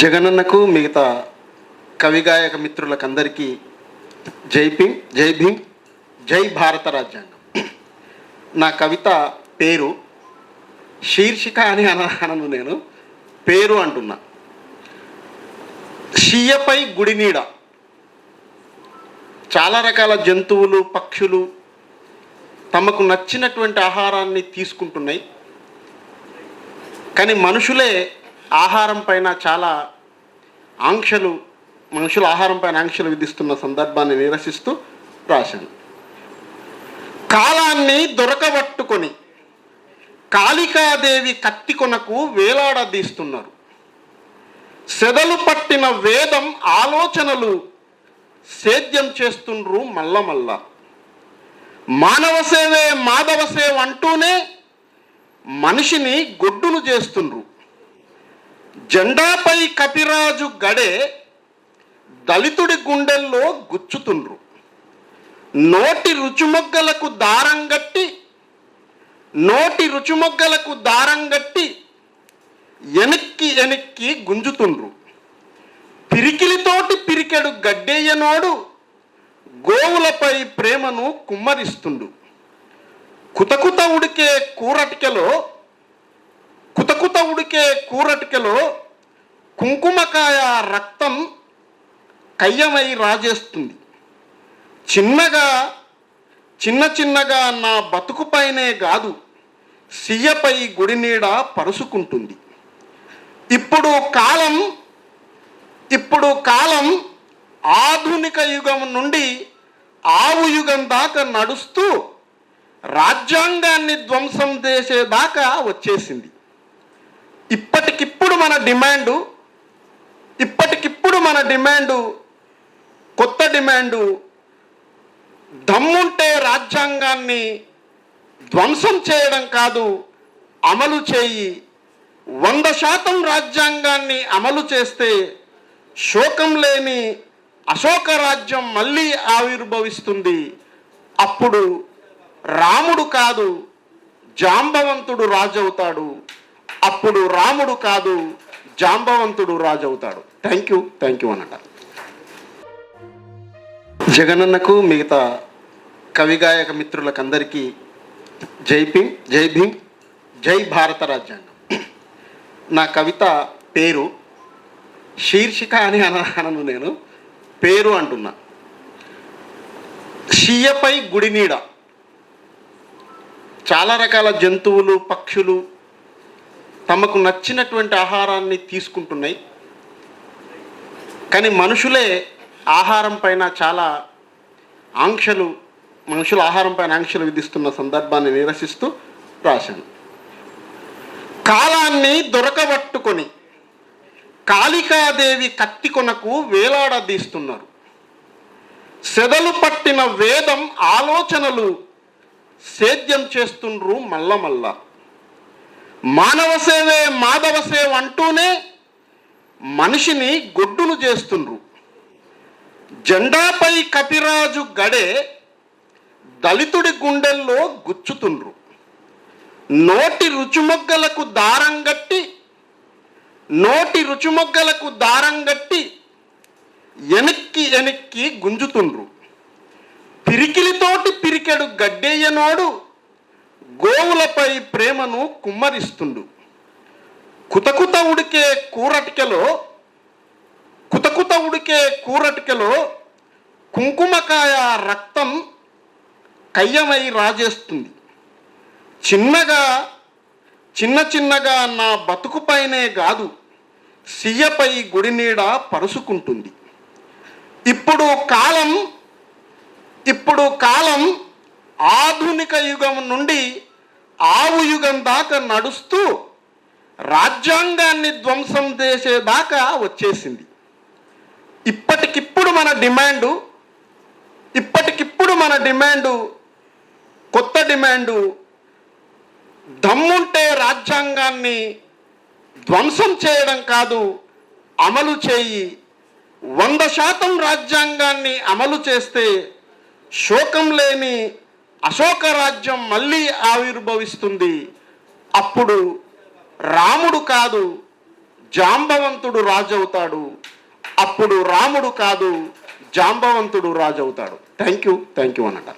జగనన్నకు మిగతా కవిగాయక మిత్రులకందరికీ జై భీమ్, జై భీమ్, జై భారత రాజ్యాంగం. నా కవిత పేరు శీర్షిక అని అనను, నేను పేరు అంటున్నా. షియ్యపై గుడినీడ. చాలా రకాల జంతువులు, పక్షులు తమకు నచ్చినటువంటి ఆహారాన్ని తీసుకుంటున్నాయి. కానీ మనుషులే ఆహారం పైన చాలా మనుషుల ఆహారం పైన ఆంక్షలు విధిస్తున్న సందర్భాన్ని నిరసిస్తూ రాశాను. కాలాన్ని దొరకబట్టుకొని కాళికాదేవి కత్తి కొనకు వేలాడదీస్తున్నారు. సెదలు పట్టిన వేదం ఆలోచనలు సేద్యం చేస్తుండ్రు మల్ల. మానవ సేవే మాధవ సేవ అంటూనే మనిషిని గొడ్డును చేస్తుండ్రు. జెండాపై కపిరాజు గడే దళితుడి గుండెల్లో గుచ్చుతుండ్రు. నోటి రుచుమొగ్గలకు దారం గట్టి ఎనిక్కి గుంజుతుండ్రు. పిరికిలితోటి పిరికెడు గడ్డేయనోడు గోవులపై ప్రేమను కుమ్మరిస్తుండు. కుతకుత ఉడికే కూరటికలో కుంకుమకాయ రక్తం కయ్యమై రాజేస్తుంది. చిన్నగా నా బతుకుపైనే కాదు సియ్యపై గుడినీడ పరుసుకుంటుంది. ఇప్పుడు కాలం ఆధునిక యుగం నుండి ఆవు యుగం దాకా నడుస్తూ రాజ్యాంగాన్ని ధ్వంసం చేసేదాకా వచ్చేసింది. ఇప్పటికిప్పుడు మన డిమాండు కొత్త డిమాండు. దమ్ముంటే రాజ్యాంగాన్ని ధ్వంసం చేయడం కాదు, అమలు చేయి. 100% రాజ్యాంగాన్ని అమలు చేస్తే శోకం లేని అశోక రాజ్యం మళ్ళీ ఆవిర్భవిస్తుంది. అప్పుడు రాముడు కాదు జాంబవంతుడు రాజవుతాడు. థ్యాంక్ యూ అన్నట. జగనన్నకు మిగతా కవిగాయక మిత్రులకందరికీ జై భీమ్, జై భారత రాజ్యాంగం. నా కవిత పేరు శీర్షిక అని అనను, నేను పేరు అంటున్నా. షియ్యపై గుడినీడ. చాలా రకాల జంతువులు, పక్షులు తమకు నచ్చినటువంటి ఆహారాన్ని తీసుకుంటున్నాయి. కానీ మనుషులే ఆహారం పైన చాలా మనుషుల ఆహారం పైన ఆంక్షలు విధిస్తున్న సందర్భాన్ని నిరసిస్తూ రాశాను. కాలాన్ని దొరకబట్టుకొని కాళికాదేవి కత్తి కొనకు వేలాడదీస్తున్నారు. సెదలు పట్టిన వేదం ఆలోచనలు సేద్యం చేస్తుండ్రు మల్ల. మానవ సేవే మాధవ సేవ అంటూనే మనిషిని గొడ్డును చేస్తుండ్రు. జెండాపై కపిరాజు గడే దళితుడి గుండెల్లో గుచ్చుతుండ్రు. నోటి రుచుమొగ్గలకు దారం గట్టి ఎనిక్కి గుంజుతుండ్రు. పిరికిలితోటి పిరికెడు గడ్డేయనోడు గోవులపై ప్రేమను కుమ్మరిస్తుండు. కుతకుత ఉడికే కూరటికలో కుంకుమకాయ రక్తం కయ్యమై రాజేస్తుంది. చిన్నగా నా బతుకుపైనే కాదు సియ్యపై గుడినీడ పరుసుకుంటుంది. ఇప్పుడు కాలం ఆధునిక యుగం నుండి ఆవు యుగం దాకా నడుస్తూ రాజ్యాంగాన్ని ధ్వంసం చేసేదాకా వచ్చేసింది. ఇప్పటికిప్పుడు మన డిమాండు కొత్త డిమాండు. దమ్ముంటే రాజ్యాంగాన్ని ధ్వంసం చేయడం కాదు, అమలు చేయి. 100% రాజ్యాంగాన్ని అమలు చేస్తే శోకం లేని అశోక రాజ్యం మళ్ళీ ఆవిర్భవిస్తుంది. అప్పుడు రాముడు కాదు జాంబవంతుడు రాజు అవుతాడు, అప్పుడు రాముడు కాదు జాంబవంతుడు రాజు అవుతాడు. థ్యాంక్ యూ అన్నట.